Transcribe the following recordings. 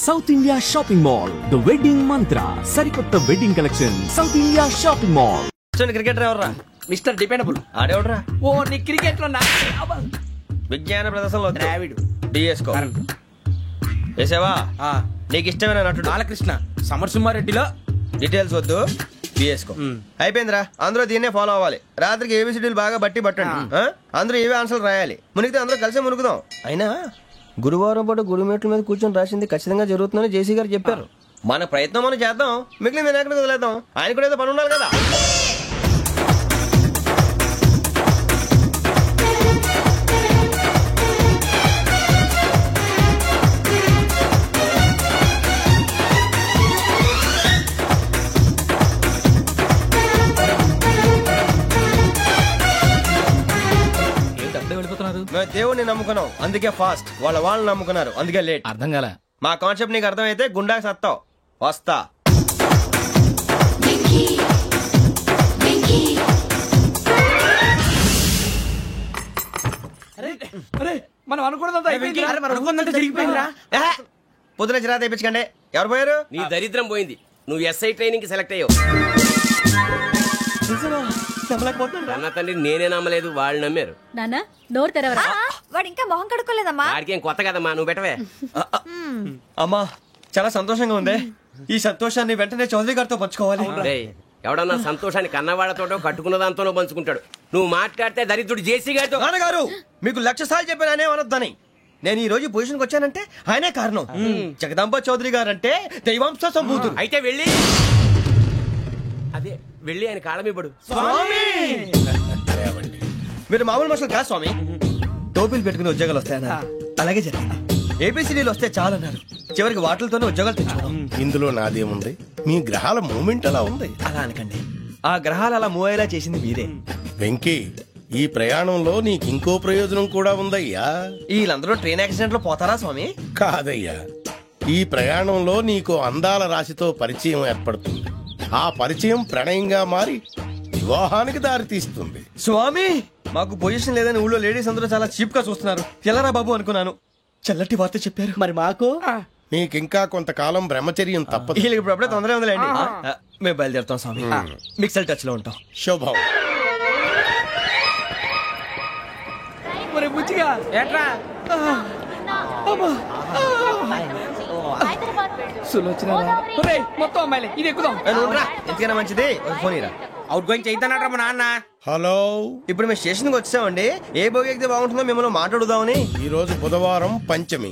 South India shopping mall, the wedding Mantra, సరికొత్త wedding collection. South India shopping mall. Cricketer ఎవర్రా? Mister dependable. ఆడేవడరా? ఓ నీ క్రికెట్ లో విజ్ఞాన ప్రదర్శనలో ద్రావిడు డిఎస్కో వేసావా? నీకు ఇష్టమైన నటుడు బాలకృష్ణ. సమర్సింహారెడ్డిలో డీటెయిల్స్ వద్దు, బిఎస్కో అయిపోయిందిరా. అందరూ దీన్నే ఫాలో అవ్వాలి. రాత్రికి ఏబిసిడీలు బాగా బట్టి పట్టండి. అందరూ ఏవే ఆన్సర్లు రాయాలి. మునిగితే అందరూ కలిసి మునుగుదాం. అయినా గురువారం పాటు గురుమేట్ల మీద కూర్చొని రాసింది ఖచ్చితంగా జరుగుతుందని జేసీ గారు చెప్పారు. మన ప్రయత్నం మనం చేద్దాం, మిగిలింది నేను ఎక్కడికి వదిలేద్దాం. ఆయన కూడా ఏదో పని ఉండాలి కదా. మేము దేవుడిని నమ్ముకున్నాం, అందుకే ఫాస్ట్. వాళ్ళు నమ్ముకున్నారు, అందుకే లేట్. అర్థం కాలే. మా కాన్సెప్ట్ నీకు అర్థమైతే గుండా సత్తావు. వస్తా. మనం అనుకున్నదంతా జరిగిపోయిందిరా. పొద్దున చిరా తెప్పించకండి. ఎవరు పోయారు? నీ దరిద్రం పోయింది. నువ్వు ఎస్ఐ ట్రైనింగ్ కి సెలెక్ట్ అయ్యావు. అన్న తండ్రి నేనే నమ్మలేదు, వాళ్ళు నమ్మారు. నాన్న నోరు తెరవరా. వాడు ఇంకా మొహం కడుక్కోలేదమ్మా. వాడికి ఏం కొత్త కదమ్మా, నువ్వు పెట్టవే. అమ్మా చాలా సంతోషంగా ఉంది. ఈ సంతోషాన్ని వెంటనే చౌదరి గారితో పంచుకోవాలి. రేయ్, ఎవడన్నా సంతోషాన్ని కన్నవాళ్లతోటో కట్టుకున్న దాంతోనో పంచుకుంటాడు. నువ్వు మాట్లాడితే దరిద్రుడు జేసీ గారితో. నాన్నగారు మీకు 1,00,000 సార్లు చెప్పాను ఆయనే అనొద్దని. నేను ఈ రోజు పొజిషన్కి వచ్చానంటే ఆయనే కారణం. జగదాంబ చౌదరి గారు అంటే దైవాంశ సంభూతుడు. అయితే వెళ్ళి అదే వెళ్ళి ఆయన కాళ్ళమివ్వడు. మీరు మామూలు మనుషులు కాదు స్వామి. టోపీలు పెట్టుకుని ఉద్యోగాలు వస్తాయన్నారు, అలాగే జరిగింది. ఏబిసిడీలు వస్తే చాలన్నారు, చివరికి వాటిలతోనే ఉద్యోగాలు తెచ్చుకున్నాం. ఇందులో నాదేముంది? మీ గ్రహాల మూమెంట్ అలా ఉంది. అలా అనకండి, ఆ గ్రహాలు అలా మూవ్ అయ్యేలా చేసింది మీరే. వెంకీ, ఈ ప్రయాణంలో నీకు ఇంకో ప్రయోజనం కూడా ఉందయ్యా. వీళ్ళందరూ ట్రైన్ యాక్సిడెంట్ లో పోతారా స్వామి? కాదయ్యా, ఈ ప్రయాణంలో నీకు అందాల రాశితో పరిచయం ఏర్పడుతుంది. ఆ పరిచయం ప్రణయంగా మారి వివాహానికి దారి తీస్తుంది. స్వామి మాకు పొజిషన్ లేదని ఊళ్ళో లేడీస్ అందరూ చాలా చీప్ గా చూస్తున్నారు. ఎలారా బాబు అనుకున్నాను. చల్లటి వార్త చెప్పారు. మరి మాకు నీకింకా కొంతకాలం బ్రహ్మచర్యం తప్పదు. వీళ్ళకి ఇప్పుడు అప్పుడే తొందరగా ఉందిలేండి. మేము బయలుదేరుతాం స్వామి. మిక్సల్ టచ్ లో ఉంటాం. శుభం. బుచ్చిగా ఏట్రా మొత్తం అమ్మాయిలే, ఇది ఎక్కుదాం. ఎందుకైనా మంచిది ఫోన్ ఇరా. అవుట్ గోయింగ్ చేద్దానట్రా మా నాన్న. హలో, ఇప్పుడు మేము స్టేషన్ కి వచ్చామండి. ఏ బోగి ఎక్కితే బాగుంటుందో మిమ్మల్ని మాట్లాడుదామని. ఈ రోజు బుధవారం పంచమి,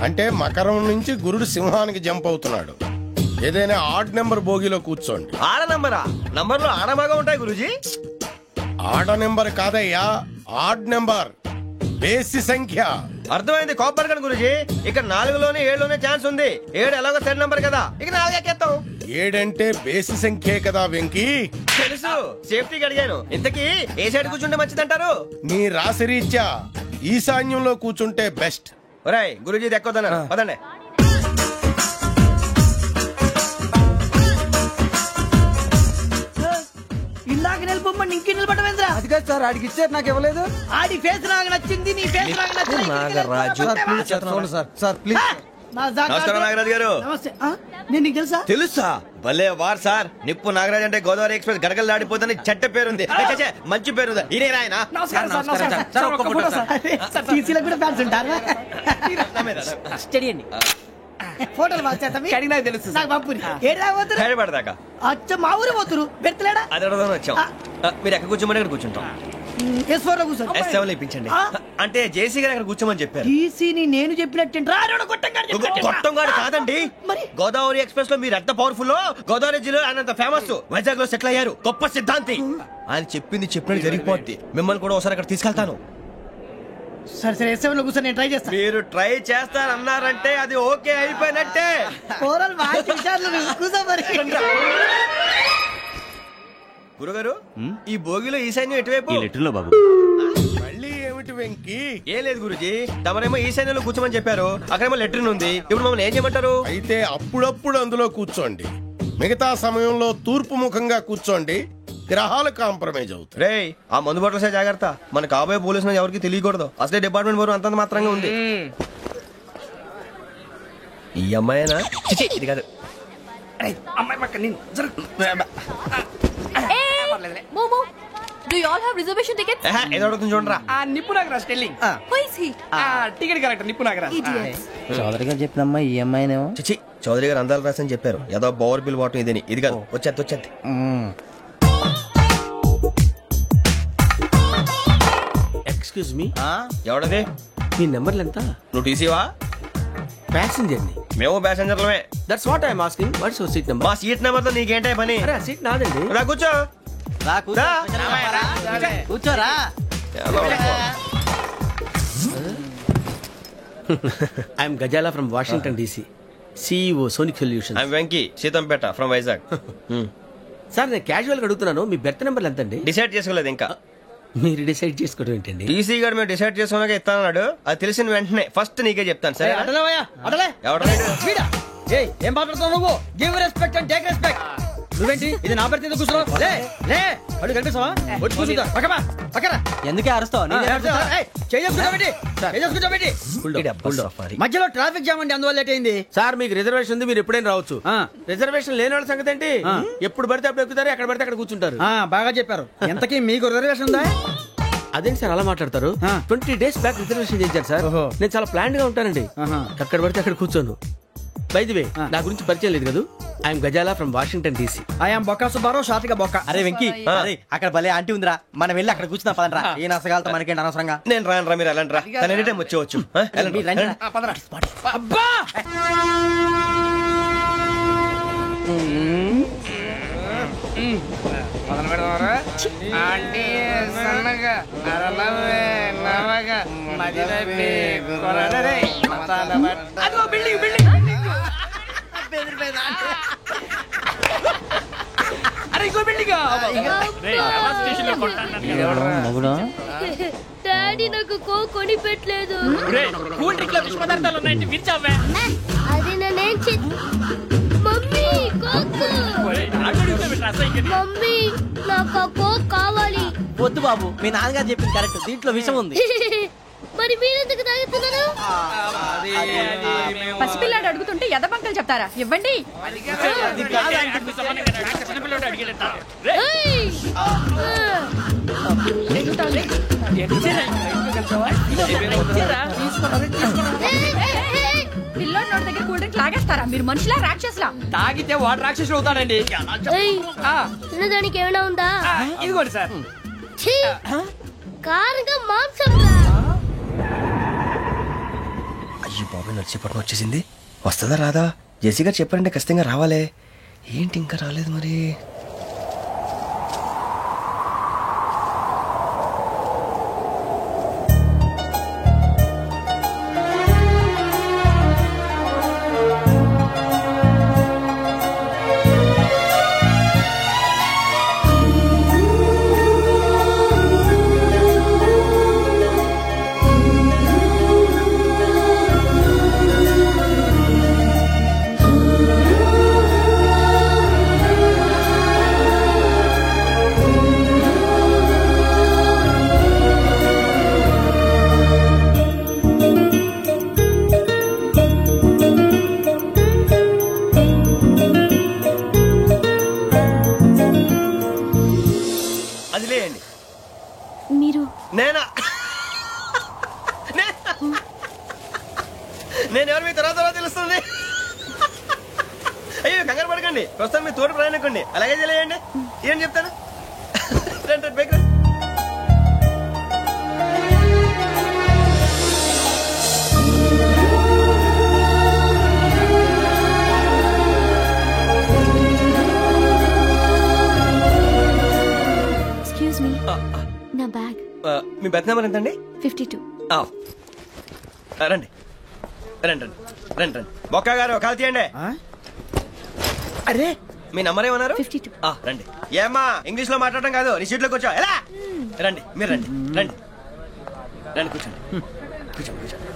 అంటే మకరం నుంచి గురుడు సింహానికి జంప్ అవుతున్నాడు. ఏదైనా ఆడ్ నెంబర్ బోగిలో కూర్చోండి. ఆడ నంబరా? నంబర్లు ఆడ బాగా ఉంటాయి గురూజీ. ఆడ నెంబర్ కాదయ్యా, ఆడ్ నెంబర్, బేసి సంఖ్య. అర్థమైంది. కాపర్ కానీ గురూజీ, ఇక్కడ 4లోనే 7లోనే ఛాన్స్ ఉంది. 7 ఎలాగో సెడ్ నంబర్ కదా, ఇక 4 ఎక్కేస్తాం. 7 అంటే బేసి సంఖ్యే కదా వెంకీ. తెలుసు, సేఫ్టీకి అడిగాను. ఇంతకీ ఏ సైడ్ కూర్చుంటే మంచిదంటారు? నీ రాశి రీత్యా ఈశాన్యంలో కూర్చుంటే బెస్ట్. ఒరేయ్ గురూజీ దెక్కొద్దన్నారు, పదండి. ఇందాక నిలబొమ్మని ఇంకే నిలబడమేంద్రా? అది కాదు సార్, ఆడికి ఇచ్చారు, నాకు ఇవ్వలేదు. ఆడి ఫేస్ నాకు నచ్చింది, నీ ఫేస్ నాకు నచ్చింది. Nagaraju sir please. నమస్కారం నాగరాజు గారు. నమస్తే. నేను నీకు తెలుసా? తెలుసా? భలే వార్ సార్. నిప్పు నాగరాజ్ అంటే గోదావరి ఎక్స్ప్రెస్ గడగలు దాడిపోతుంది చెట్ట పేరుంది. మంచి పేరుంది. ఇదేనా ఆయన? ఫోటోలు తెలుసు అచ్చ మా ఊరు పోతురు పెడతలేడా? అది అడగదామని వచ్చాం. మీరు ఎక్కడ కూర్చోమని అక్కడ కూర్చుంటాం. S7 ఇప్పించండి. అంటే జేసీ గారు అక్కడ కూర్చోమని చెప్పారు. నేను చెప్పినట్టు గొట్టంగాడు కాదండి. గోదావరి ఎక్స్ప్రెస్ లో మీరు ఎంత పవర్ఫుల్, గోదావరి జిల్లా ఆయన ఫేమస్. వైజాగ్ లో సెటిల్ అయ్యారు, గొప్ప సిద్ధాంతి. ఆయన చెప్పింది చెప్పినట్టు జరిగిపోద్ది. మిమ్మల్ని కూడా ఒకసారి అక్కడ తీసుకెళ్తాను. సరే సరే, S7 లో కూర్చొని నేను ట్రై చేస్తాను. మీరు ట్రై చేస్తారన్నారంటే అది ఓకే అయిపోయినట్టే. గురుగారు, ఈ భోగిలో ఈశాన్యం ఎటువైపు? బాబు మళ్ళీ ఏమిటి వెంకీ? ఏం లేదు గురుజీ, తమరేమో ఈశాన్యంలో కూర్చోమని చెప్పారు. అక్కడేమో లెట్రిన్ ఉంది. ఇప్పుడు మమ్మల్ని ఏం చేయమంటారు? అయితే అప్పుడప్పుడు అందులో కూర్చోండి, మిగతా సమయంలో తూర్పు ముఖంగా కూర్చోండి. గ్రహాలు కాంప్రమైజ్ అవుతాయి. రే ఆ మందు బాటలసే జాగ్రత్త. మన కాబోయే పోలీసులు ఎవరికి తెలియకూడదు. అసలే డిపార్ట్మెంట్ బోరు అంతంత మాత్రంగా ఉంది. ఈ అమ్మాయినా చిచి ఇది కాదు. అమ్మాయి పక్క నేను మోమో do you all have reservation tickets? ఏదో అడుగుతుంది చూడరా. ఆ నిప్పు Nagaraj telling who is he? Ticket correct నిప్పు నాగరాజ్. ఇడియట్స్. చౌదరి గారు చెప్పినమ్మా ఈ అమ్మాయినేమో. చిచి చౌదరి గారు అందాలు రాసని చెప్పారు. ఏదో బోర్ బిల్ వాటం ఇదని. ఇది కాదు. వచ్చేది. Excuse me, ఎవడది? మీ నెంబర్లు ఎంత? నువ్వు టీసీవా? ప్యాసింజర్ ని. మేము ప్యాసెంజర్లమే. That's what I'm asking. What's your seat number? మా సీట్ నెంబర్ తో నీకేంటే పని? అరే సీట్ నాదండి. రా కూర్చో. రా. కూర్చోరా. I'm Gazala from Washington DC, CEO Sonic Solution. I'm Venky Seethampeta from Vizag. Sir నేను క్యాజువల్ గా అడుగుతున్నాను, మీ బెర్త్ నెంబర్లు ఎంత అండి? డిసైడ్ చేసుకోలేదు ఇంకా. మీరు డిసైడ్ చేసుకోవడం ఏంటండి? టీసీ గారు మేము డిసైడ్ చేసుకున్నాక ఇస్తానన్నాడు. అది తెలిసిన వెంటనే ఫస్ట్ నీకే చెప్తాను. సరే ఎవడ ఏం మాట్లాడుతున్నావు నువ్వు? Give respect and take respect. నువ్వేంటి ఇది నా పరిస్థితి కూర్చున్నావు? లే అడుగు కనిపిస్తావా? వచ్చి కూర్చుంటా. పక్కరా. ఎందుకే అరుస్తావు? మధ్యలో ట్రాఫిక్ జామ్ అండి, అందువల్ల లేట్ అయింది. సార్ మీకు రిజర్వేషన్ ఉంది, మీరు ఎప్పుడైనా రావచ్చు. రిజర్వేషన్ లేని వాళ్ళ సంగతి ఏంటి? ఎప్పుడు పడితే అప్పుడు ఎక్కుతారు, ఎక్కడ పడితే అక్కడ కూర్చుంటారు. బాగా చెప్పారు. ఎంతకీ మీకు రిజర్వేషన్ ఉందా? అదేంటి సార్ అలా మాట్లాడతారు? 20 days బ్యాక్ రిజర్వేషన్ చేశారు సార్. నేను చాలా ప్లాన్డ్ గా ఉంటానండి. అక్కడ పడితే అక్కడ కూర్చోను. బై ది వే, నా గురించి పరిచయం లేదు కదా. I'm Gazala from Washington DC. I'm Bokka Subbarao, షాతిక బొక్క. అరే వెంకీ, అక్కడ భలే ఆంటీ ఉందిరా, మనం వెళ్ళి అక్కడ కూర్చున్నా పదనరా. ఏ నసగాలతో మనకేంటి అనవసరంగా. నేను రాను. మీరు వెళ్ళండి రా. తన ఎనీ టైం వచ్చేవచ్చు. అబ్బా డాడీ నాకు కొని పెట్టలేదు. అది నేనేం మమ్మీ మమ్మీ నాకు కోక్ కావాలి. వద్దు బాబు, మీ నాన్నగారు చెప్పింది కరెక్ట్, దీంట్లో విషయం ఉంది. మరి మీరెందుకు తాగుతున్నారు? పసిపిల్లాడు అడుగుతుంటే ఎదబంకలు చెప్తారా? ఇవ్వండి. పిల్లోడి నోటి దగ్గర కూల్ డ్రింక్ లాగేస్తారా? మీరు మనుషులా రాక్షసులా? తాగితే వాడు రాక్షసుడు అవుతాడండి. తినడానికి ఏమైనా ఉందా? ఇదిగోండి సార్. కారంగా మాంసం. అయ్యో బాబు, నడిచిపట్నం వచ్చేసింది. వస్తుందా రాదా? జెసీ గారు చెప్పారంటే ఖచ్చితంగా రావాలే. ఏంటి ఇంకా రాలేదు మరి? నేను ఎవరు మీ తర్వాత తెలుస్తుంది. అయ్యో కంగారు పడకండి, ప్రస్తుతం మీ తోటి ప్రయాణకండి. అలాగే తెలియండి. ఏం చెప్తాను రండి బైక్ రండి. ఎక్స్క్యూజ్ మీ, నా బ్యాగ్. మీ బెత్ నెంబర్ ఎంతండి? 52. రండి రండి రండి రండి రండి. బొక్క గారు కాల్ తీయండి. అరే మీ నంబర్ ఏమన్నారు? 52. రండి. ఏమ్మా ఇంగ్లీష్ లో మాట్లాడడం కాదు, నీ సీట్లో కూర్చో. ఎలా రండి, మీరు రండి రండి రండి కూర్చోండి కూర్చోండి కూర్చోండి.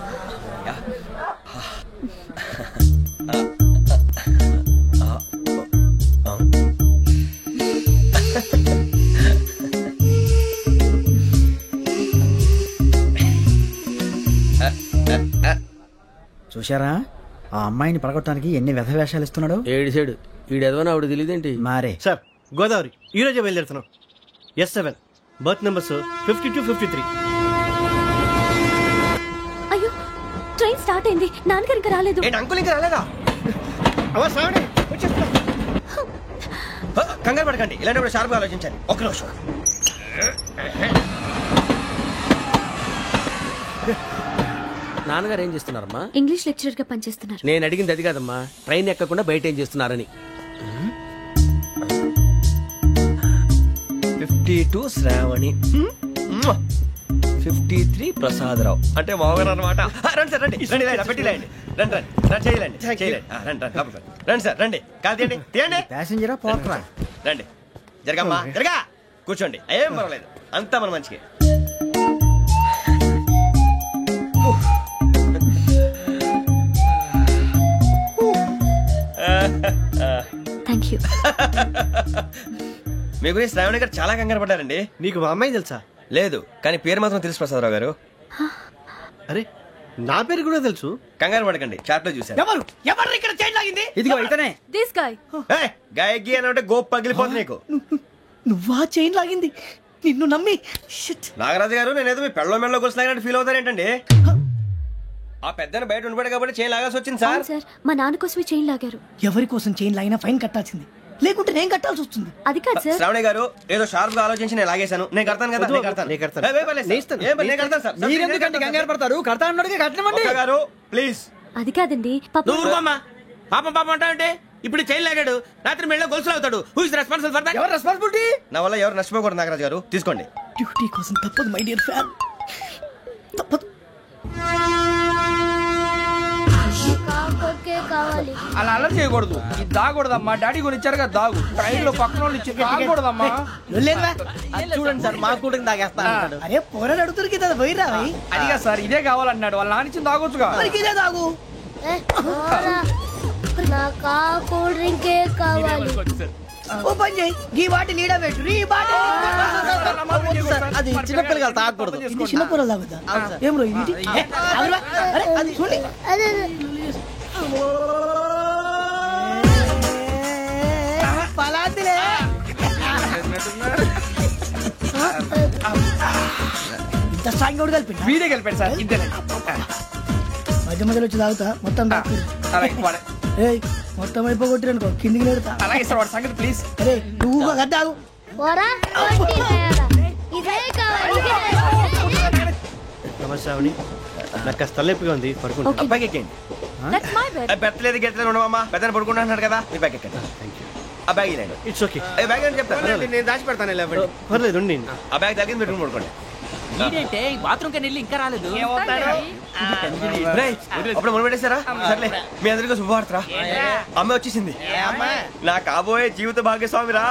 చూశారా, ఆ అమ్మాయిని పడగొట్టడానికి ఎన్ని వ్యధ వేషాలు ఇస్తున్నాడు. ఏడు సైడు ఈడెదవని ఆవిడ తెలియదేంటి. మారే సార్ గోదావరి ఈ రోజే బయలుదేరుతున్నాం. S7 berth numbers 52, 53. అయ్యో ట్రైన్ స్టార్ట్ అయింది, నాన్నగారు ఇంకా రాలేదు. ఏంటి అంకుల్ ఇంకా రాలేదా? కంగారు పడకండి, ఇలాంటప్పుడు షార్ప్గా ఆలోచించండి. ఒక్క నిమిషం. నాన్నగారు ఏం చేస్తున్నారమ్మా? ఇంగ్లీష్ లెక్చరర్ గా పనిచేస్తున్నారు. నేను అడిగింది అది కాదమ్మా, ట్రైన్ ఎక్కకుండా బయట ఏం చేస్తున్నారని. 52 శ్రావణి, 53 ప్రసాదరావు అంటే మామగారు అనమాట. రండి సార్, రండి రండి, పెట్టిలేండి, రండి రండి, చేయలేండి చేయలేండి, రండి రండి, రండి సార్, రండి, కాదు తీయండి తీయండి. ప్యాసింజరా పోట్రా. రండి, జరగమ్మా జరగా, కూర్చోండి, ఏం పర్వాలేదు, అంతా మన మంచికి. Thank you. మీ గురించి శ్రావణి గారు చాలా కంగారు పడ్డారండి. నీకు మా అమ్మాయి తెలుసా? లేదు, కానీ పేరు మాత్రం తెలుసు ప్రసాదరావు గారు. అరే నా పేరు కూడా తెలుసు. కంగారు పడకండి, చాట్ లో చూసాను. ఎవరు ఎవరు ఇక్కడ చైన్ లాగింది? ఇదిగో ఇతనే. This guy. గాయకి అని అంటే గోప్ పగిలిపోతుంది నీకు. నువ్వా చైన్ లాగింది? నిన్ను నమ్మి. నాగరాజు గారు, నేనేదో మీ పెళ్ళ మెళ్ళ గురిసిలాగినట్టు ఫీల్ అవుతారేంటండి? ఆ పెద్దని బయట ఉండిపోయాడు కాబట్టి చైన్ లాగాల్సి వచ్చింది సార్. సార్ మా నాన్న కోసమే చైన్ లాగారు. ఎవరి కోసం చైన్ లాగినా ఫైన్ కట్టాల్సింది, లేకుంటే నేను కట్టాల్సి వస్తుంది. అది కాదు సార్. శ్రావణి గారు ఏదో షార్ప్ గా ఆలోచించి నేను లాగేశాను. నేను కడతాను కదా, నేను కడతాను. నేను కడతాను సార్. మీరెందుకంటే కంగారు పడతారు? కడతా అన్నాడుగా, కట్టమండి గారు ప్లీజ్. అది కాదండి నువ్వు ఊరుకోమ్మా. పాపం పాపం అంటావంటే ఇప్పుడు చైన్ లాగాడు, రాత్రి మెళ్ళ గొలుసులు అవుతాడు. Who is responsible for that? ఎవరు రెస్పాన్సిబిలిటీ? నా వల్ల ఎవరు నష్టపోకూడదు నాగరాజు గారు, తీసుకోండి. డ్యూటీ కోసం తప్పదు మై డియర్ ఫ్యాన్, తప్పదు. కావాలి. అలా అలర్ చేయకూడదు. ఇది దాగకూడదమ్మా, డాడీ కొని ఇచ్చారు కదా దాగు. ట్రైన్ లో పక్కన వాళ్ళు ఇచ్చి దాగకూడదమ్మా. చూడండి సార్, మా కూడా దాగేస్తా. అరే పోరాడు అడుగుతారు కదా, పోయిరా అదిగా సార్, ఇదే కావాలన్నాడు. వాళ్ళ నాన్న ఇచ్చింది తాగొచ్చుగా. ఇదే తాగు. నాకు ఆ కూల్ డ్రింకే కావాలి. ఓ పని చేయి, ఈ బాటి లీడ పెట్టు. ఈ బాటి అది చిన్నపిల్లలు తాగకూడదు. ఇది చిన్న పొరలు తాగుతా. ఏం రో ఇది? అరే అది చూడండి. అదే పలాతిలే. ఇంత స్ట్రాంగ్ కూడా కలిపి వీడే కలిపాడు సార్, ఇద్దరే. మధ్య మధ్యలో వచ్చి తాగుతా, మొత్తం తాగు. ఏయ్ మొత్తం అయిపోగొట్టిరనుకో, కిందికి నేడుతా. అలాగే సార్, వాడి సంగతి ప్లీజ్. అరే నువ్వు కదా తాగు. పోరా, ఇదే కావాలి. శ్రావణి, నాకు కాస్త తలెప్పిగా ఉంది, పడుకుంటా. అబ్బాయికి ఎక్కండి. That's my bed. పెట్టలేదు గెట్టలేదు ఉండవమ్మా, పెద్దని పడుకుంటున్నాడు కదా, మీ బ్యాగ్ ఎక్కండి. ఆ బ్యాగ్ ఇలాండి. It's okay. బ్యాగ్ అని చెప్తాను, నేను దాచి పెడతాను. పర్లేదు ఉండి. ఆ బ్యాగ్ తగ్గింది పెట్టుకుని పడుకోండి. బాత్రూమ్ కి వెళ్ళి ఇంకా రాలేదు. అప్పుడు మొదలు పెట్టేశారా? సర్లే, మీ అందరికీ శుభవార్తరా, అమ్మ వచ్చేసింది. నా కాబోయే జీవిత భాగ్యస్వామిరా.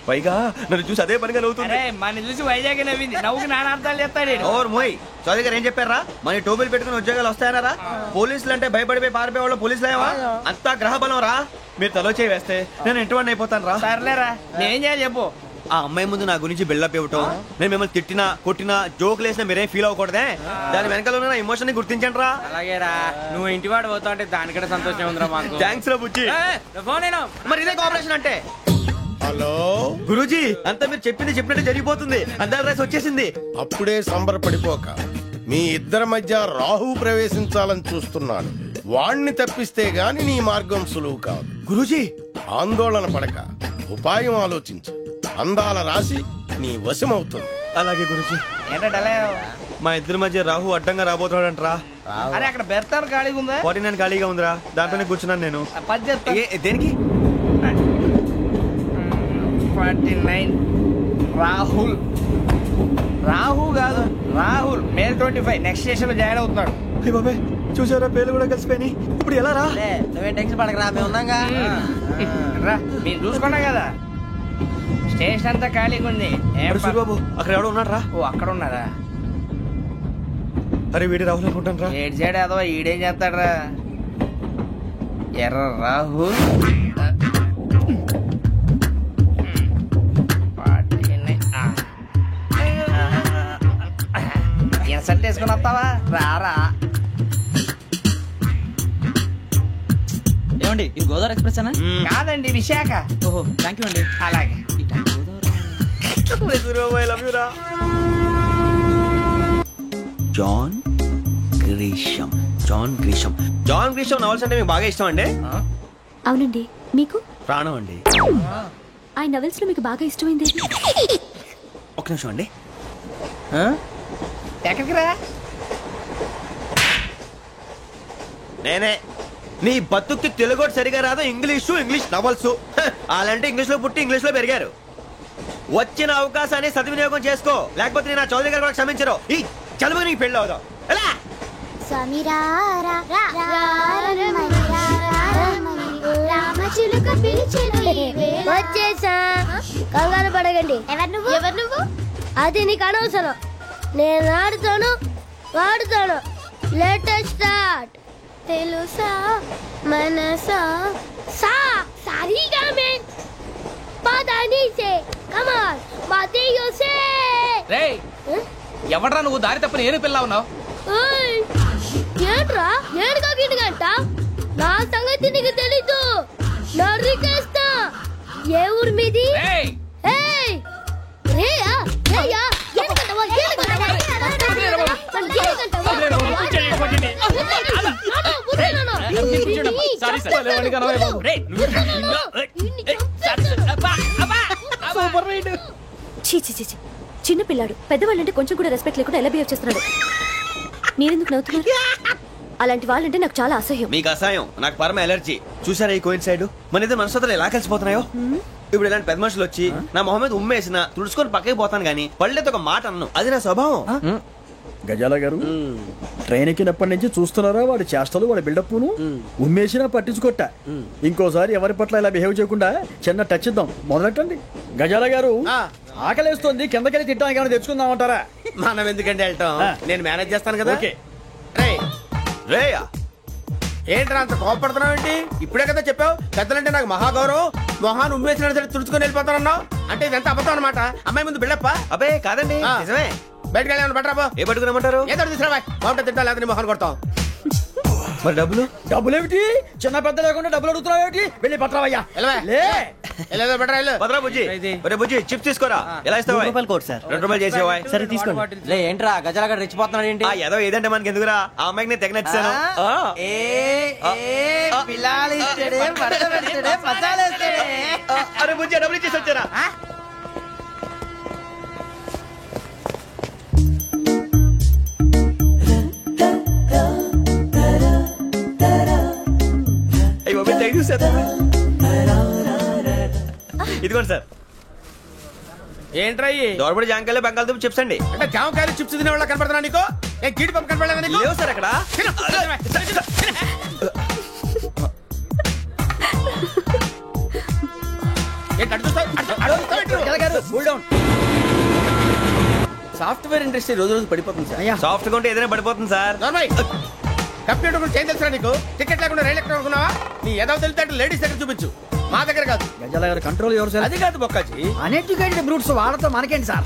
పైగా నన్ను చూసి అదే పనిగా నవ్వుతుంది. మన చూసి వైజాగ్ నవ్వింది. నవ్వుకి నాన్న అర్థాలు చెప్తాడు. ఓర్ మోయ్, చౌదరి గారు ఏం చెప్పారా? మన టోబీలు పెట్టుకుని ఉద్యోగాలు వస్తాయనరా? పోలీసులు అంటే భయపడిపోయి పారిపోయే వాళ్ళు పోలీసులు అయ్యావా? అంతా గ్రహ బలం రా. మీరు తలో చేయి వేస్తే నేను ఇంటివాడిని అయిపోతాను రా. సర్లేరా, నేనేం చేయాలి చెప్పు. ఆ అమ్మాయి ముందు నా గురించి బిల్డప్ ఇవ్వటం, నేను మిమ్మల్ని తిట్టినా కొట్టినా జోకులు వేసినా మీరేం ఫీల్ అవ్వకూడదే. దాని వెనకాల ఉన్న ఎమోషన్ ని గుర్తించండి రా. అలాగేరా, నువ్వు ఇంటివాడు పోతా అంటే దానికంటే సంతోషం ఉందిరా మాకు. థ్యాంక్స్ రా బుజ్జి. ఫోన్ అయినా మరి ఇదే కోఆపరేషన్ అంటే. హలో గురూజీ, అంతా మీరు చెప్పింది చెప్పినట్టు జరిగిపోతుంది. అందాల రైస్ వచ్చేసింది. అప్పుడే సంబరపడిపోక. మీ ఇద్దరి మధ్య రాహు ప్రవేశించాలని చూస్తున్నాడు. వాణ్ణి తప్పిస్తే గాని నీ మార్గం సులువు కాదు. గురూజీ, ఆందోళన పడక, ఉపాయం ఆలోచించు. అందాల రాశి నీ వశమవుతుంది. అలాగే గురూజీ. ఏంటంటే మా ఇద్దరి మధ్య రాహు అడ్డంగా రాబోతున్నాడంటరా. అరే అక్కడ బెర్తారు ఖాళీగా ఉందా? 49 ఖాళీగా ఉందిరా, దాంట్లోనే కూర్చున్నాను నేను. దేనికి? 49 రాహుల్. రాహు కాదు, రాహుల్. మే 25 నెక్స్ట్ స్టేషన్ లో జాయిన్ అవుతున్నాడు. బాబాయ్ చూసారా, పేర్లు కూడా కలిసిపోయినాయి. ఇప్పుడు ఎలా రా? నువ్వేం టెన్షన్ పడకరా, మేము ఉన్నాగా. రా, మీరు చూసుకున్నా కదా, స్టేషన్ అంతా ఖాళీగా ఉంది. సూరిబాబు అక్కడ ఎవడో ఉన్నాడు రా. ఓ అక్కడ ఉన్నారా? అరే వీడి రాహుల్ అనుకుంటాను రా. ఏడు సైడ్ ఏదో ఈడేం చేస్తాడరా? ఎర్ర రాహుల్. ఇన్సల్ట్ వేసుకుని వస్తావా? రారా. ఏమండి ఇది గోదావరి ఎక్స్ప్రెస్ అనా? కాదండి విశాఖ. ఓహో థ్యాంక్ యూ అండి. అలాగే. John Grisham. John Grisham. John Grisham novels అంటే మీకు బాగా ఇష్టం అండి? అవునండి. మీకు? ప్రాణం అండి. ఆ నవెల్స్ లో మీకు బాగా ఇష్టమైంది? ఒక నిమిషం అండి. ఎక్కడికి రా? నేనే. నీ బతుక్కి తెలుగు సరిగా రాదు, ఇంగ్లీష్ నవల్స్. అలాంటి ఇంగ్లీష్ లో పుట్టి ఇంగ్లీష్ లో పెరిగారు. వచ్చిన అవకాశాన్ని సద్వినియోగం చేసుకో, లేకపోతే నేను చౌదరి గారు కూడా క్షమించరు. ఈ చదువు నీకు పెళ్ళి అవుదాం. వచ్చేసా, కంగారు పడగండి. ఎవరు నువ్వు? అది నీకు అనవసరం. నేను ఆడుతాను, వాడుతాను. Latest start. తెలుసా మనసా సా సారీగా మే పదని సే కమాన్ మాతేయో సే. రేయ్ ఎవడ్రా నువ్వు? దారి తప్పని ఏను పిల్ల ఉన్నావు? ఏంట్రా ఏడుగా గిడుగంట? నా సంగతి నీకు తెలీదు. నరికేస్తా. ఏ ఊరు మీది? రేయ్ రేయా రేయా ఏడుగంటవా ఏడుగంటవా చిన్న పిల్లాడు పెద్దవాళ్ళంటే కొంచెం కూడా రెస్పెక్ట్ లేకుండా ఎలా బిహేవ్ చేస్తున్నాడు. మీరెందుకు నవ్వుతున్నారు? అలాంటి వాళ్ళంటే నాకు చాలా అసహ్యం. మీకు అసహ్యం, నాకు పరమ ఎలర్జీ. చూసారా ఈ కోయిన్సైడ్? మన ఇద్దరు మనసుతో ఎలా కలిసిపోతున్నాయో. ఇప్పుడు ఇలాంటి పెద్ద మనుషులు వచ్చి నా మొహం మీద ఉమ్మేసిన తుడుచుకొని పక్కకి పోతాను గానీ పళ్ళేతో ఒక మాట అన్ను. అది నా స్వభావం. గజాల గారు ట్రైన్ ఎక్కినప్పటి నుంచి చూస్తున్నారా వాడి చేష్టలు, వాడి బిల్డప్ను? ఉమ్మేసినా పట్టించుకోట. ఇంకోసారి ఎవరి పట్ల ఇలా బిహేవ్ చేయకుండా చిన్న టచ్ ఇద్దాం. మొదలెట్టండి. గజాల గారు ఆకలేస్తుంది, కిందకెళ్ళి తిట్టానికి ఏమైనా తెచ్చుకుందామంటారా? మనం ఎందుకంటే వెళ్తాం, నేను మేనేజ్ చేస్తాను కదా. ఓకే. రేయా ఏంట్రా అంత కోపడుతున్నావు ఏంటి? ఇప్పుడే కదా చెప్పావు పెద్దలంటే నాకు మహాగౌరవం, మొహాన్ని ఉమ్మేసిన సరే తుడుచుకొని వెళ్ళిపోతానన్నావు. అంటే ఇదంతా అబద్ధం అనమాట. అమ్మాయి ముందు బిల్డప్ప? అబ్బే కాదండి, నిజమే. బయటకు వెళ్ళాను బట్రాబో. ఏ పట్టుకురమ్మంటారు? ఏదో తీసుకురా బాగుంటుంది. తింటా లేదా మొహాన్ని కొడతాం. మరి డబ్బులు ఏమిటి? చిన్న పెద్ద లేకుండా డబ్బులు అడుగుతున్నావు ఏమిటి? వెళ్ళి పట్టరావయ్యా. బుజ్జి చిప్స్ తీసుకోరా. ఎలా ఇస్తావా? Court sir. 2 రూపాయలు చేసేవా? సరే తీసుకోండి. ఏంట్రా గజాల రెచ్చిపోతున్నాడు ఏంటి? ఏదో ఏదంటే మనకి ఎందుకురా, ఆ అమ్మాయికి నేను తెగ నచ్చాను. అరే బుజ్జి డబ్బులు ఇచ్చేసి వచ్చారా? ఇదిగోండి సార్. ఏంట్రా దోరబడి జాంకాయలు బంగాళదుంప చిప్స్ అండి. అంటే జామకాయలు చిప్స్ తినే వాళ్ళ కనపడుతున్నా నీకు? గీడి పంపు కనపడలేదా నీకు? లేవు సార్ అక్కడ. సాఫ్ట్వేర్ ఇండస్ట్రీ రోజు రోజు పడిపోతుంది సార్. సాఫ్ట్ గా ఉంటే ఏదైనా పడిపోతుంది సార్. కంప్యూటర్ గురించి ఏం తెలుసా నీకు? టికెట్ లేకుండా రైలు ఎక్కడ అనుకున్నావా? నీ ఏదో తెలితే లేడీస్ దగ్గర చూపించు, మా దగ్గర కాదు. గజాల గారు కంట్రోల్ ఎవరు సార్? అది కాదు బొక్కాజీ. అన్ఎడ్యుకేటెడ్ బ్రూట్స్ వాళ్ళతో మనకేంటి సార్?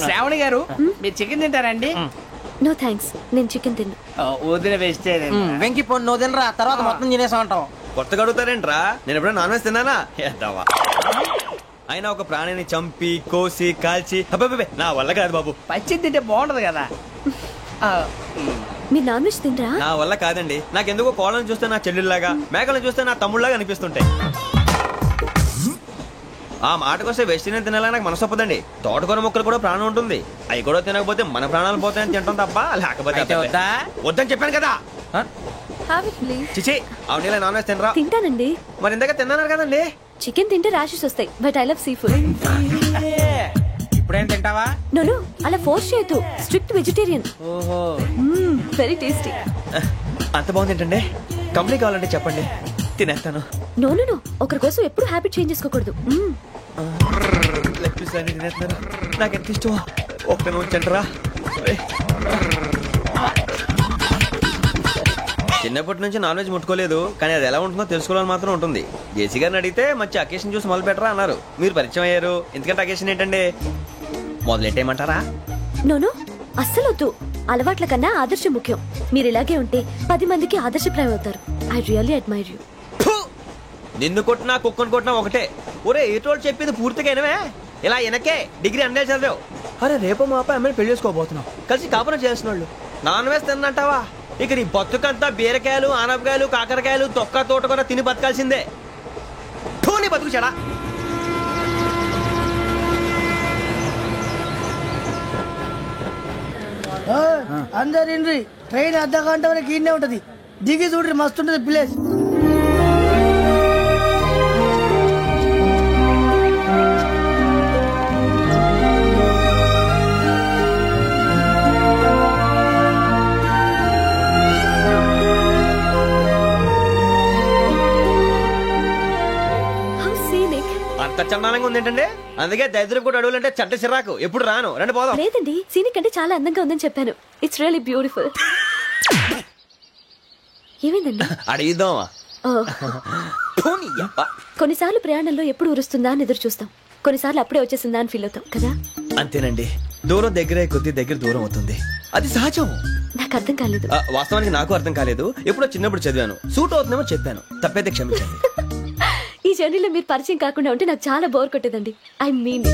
శ్రావణి గారు మీరు చికెన్ తింటారండి? నో థ్యాంక్స్, నేను చికెన్ తిన్నా. వదిన వేస్తే వెంకి పొన్ను నువ్వు తినరా, తర్వాత మొత్తం తినేసా ఉంటాం. కొత్తగా అడుగుతారేంట్రా? నేను ఎప్పుడైనా నాన్ వెజ్ తిన్నానా? ఎద్దావా. అయినా ఒక ప్రాణిని చంపి కోసి కాల్చి అబ్బే నా వల్ల కాదు బాబు. పచ్చి తింటే బాగుంటది కదా. మీరు నాన్ వెజ్ తినరా? నా వల్ల కాదండి. నాకెందుకో కోళ్ళని చూస్తే నా చెల్లెళ్ళలాగా, మేకలను చూస్తే నా తమ్ముళ్ళలాగా అనిపిస్తుంటాయి. ఆ మాటకొస్తే వెస్టిరియన్ తినాలని నాకు మనసు ఒప్పదండి. తోటకూర మొక్కలు కూడా ప్రాణం ఉంటుంది. అవి కూడా తినకపోతే మన ప్రాణాలు పోతాయని తింటాం తప్ప, లేకపోతే వద్దని చెప్పాను కదా. చిచి అవునీ నాన్ వెజ్ తినరా? తింటానండి. మరి ఇందాక తిన్నాను కదండి. చికెన్ తింటే ర్యాషెస్ వస్తాయి, but I love sea food. ఇప్పుడేం తింటావా? నో అలా ఫోర్స్ చేయొద్దు. Strict vegetarian. ఓహో వెరీ టేస్టీ. అంత బాగుంది ఏంటండి? కంప్లీట్ కావాలంటే చెప్పండి, తినేస్తాను. నో ఒకరి కోసం ఎప్పుడు హ్యాబిట్ చేంజ్ చేసుకోకూడదు. లెగ్ పీస్ అన్ని తినేస్తున్నారు. నాకు ఎంత ఇష్టం. ఒక్క ఉంచండిరా. చిన్నప్పటి నుంచి నాన్ వెజ్ ముట్టుకోలేదు, కానీ అది ఎలా ఉంటుందో తెలుసుకోవాలని మాత్రం ఉంటుంది. జేసీ గారిని అడిగితే మంచి అకేషన్ చూసి మొదలు పెట్టరా అన్నారు. మీరు పరిచయం అయ్యారు, ఎందుకంటే అకేషన్ ఏంటండి? మొదలెట్టేయమంటారా? నో అస్సలు వద్దు. అలవాట్ల కన్నా ఆదర్శం ముఖ్యం. మీరు ఇలాగే ఉంటే 10 మందికి ఆదర్శప్రాయం అవుతారు. I really admire you. నిన్ను కొట్టినా కుక్కను కొట్టినా ఒకటే. ఒరే ఏటోళ్ళు చెప్పింది పూర్తిగా వినవే. ఇలా వెనకే డిగ్రీ అన్నే చదివావు. అరే రేపు మా అబ్బాయి అమ్మని పెళ్లి చేసుకోబోతున్నావు. కలిసి కాపురం చేస్తున్నాళ్ళు. నాన్ వేసి తిన్నంటావా? ఇక నీ బతుకంతా బీరకాయలు ఆనపకాయలు కాకరకాయలు తొక్క తోట కూడా తిని బతకాల్సిందే. నీ బతుకు చెడా. అందరు ఇండ్రి, ట్రైన్ అర్ధ గంట వరకు ఇన్నే ఉంటది. దిగి చూడ్రి, మస్తు ఉంటది ప్లేస్. అంత చందానంగా ఉంది ఏంటండి? అందుకే దరిద్రం కూడా అడవులంటే చెడ్డ చిరాకు. ఎప్పుడు రాను. రండి పోదాం. లేదండి, సీనిక్ అంటే చాలా అందంగా ఉందని చెప్పాను. It's really beautiful. ఏమైందండి? అడిగిద్దామా? కొన్నిసార్లు ప్రయాణంలో ఎప్పుడు ఉరుస్తుందా అని ఎదురు చూస్తాం. కొన్నిసార్లు అప్పుడే వచ్చేసిందా అని ఫీల్ అవుతాం కదా. అంతేనండి. దూరం దగ్గరే కొద్ది దగ్గర దూరం అవుతుంది. అది సహజం. నాకు అర్థం కాలేదు. వాస్తవానికి నాకు అర్థం కాలేదు. ఎప్పుడో చిన్నప్పుడు చదివాను. సూట్ అవుతుందేమో చెప్పాను. తప్పైతే క్షమించండి. ఈ జర్నీలో మీరు పరిచయం కాకుండా ఉంటే నాకు చాలా బోర్ కొట్టేదండి. ఐ మీన్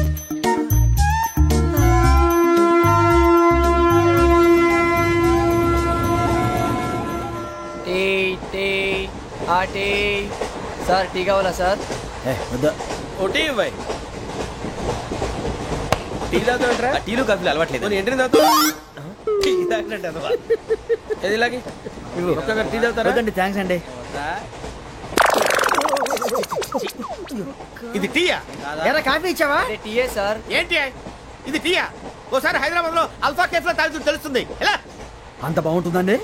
సార్ టీ కావాలా సార్? టీ తాగుతాంట్రా? టీలు కాఫీలు అలవాట్లేదు. ఏంటనే తాగుతావు? టీ తాగినట్టు ఏది ఇలాగే ఒక్కొక్కరు టీ తాగుతారా? థ్యాంక్స్ అండి. ఇది టీయా? కాఫీ ఇచ్చావా? టీయే సార్. ఏంటి ఇది టీయా? ఓసారి హైదరాబాద్ లో అల్ఫా కేఫ్ లో తాగుతూ తెలుస్తుంది. ఎలా అంత బాగుంటుందండి?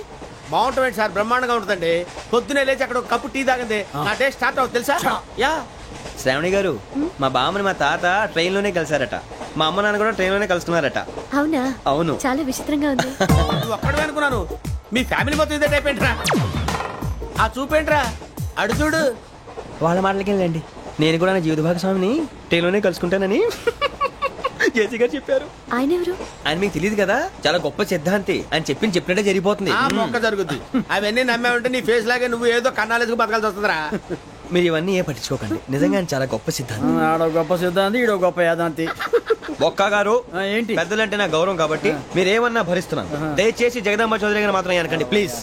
బాగుంటుంది సార్, బ్రహ్మాండంగా ఉంటుందండి. పొద్దునే లేచి అక్కడ ఒక కప్పు టీ తాగింది నా డే స్టార్ట్ అవుతుంది తెలుసా? యా శ్రావణి గారు, మా బామ్మని మా తాత ట్రైన్ లోనే కలిసారట. మా అమ్మ నాన్న కూడా ట్రైన్ లోనే కలుసుకున్నారట. అవునా? అవును. చాలా విచిత్రంగా ఉంది. నువ్వు ఒక్కడే అనుకున్నాను. మీ ఫ్యామిలీ మొత్తం ఇదే టైప్ ఏంట్రా? ఆ చూపేంట్రా? అడు చూడు. వాళ్ళ మాటలకి వెళ్ళండి. నేను కూడా నా జీవిత భాగస్వామిని ట్రైన్ లోనే కలుసుకుంటానని జేసీ గారు చెప్పారు. ఆయన ఎవరు? ఆయన మీకు తెలియదు కదా, చాలా గొప్ప సిద్ధాంతి. అని చెప్పినట్టే జరిగిపోతుంది. ఆ మొక్క జరుగుద్ది. అవన్నీ నమ్మే ఉంటే నీ ఫేస్ లాగే నువ్వు ఏదో కన్నాలేసుకు బతకాల్సి వస్తుందిరా. మీరు ఇవన్నీ ఏ పట్టించుకోకండి. నిజంగా ఆయన చాలా గొప్ప సిద్ధాంతి. ఆడో గొప్ప సిద్ధాంతి, ఈడో గొప్ప యాదాంతి. ఒక్క గారు ఏంటి? పెద్దలంటే నా గౌరవం కాబట్టి మీరేమన్నా భరిస్తున్నాను. దయచేసి జగదాంబ చౌదరి గారు మాత్రం అనకండి ప్లీజ్.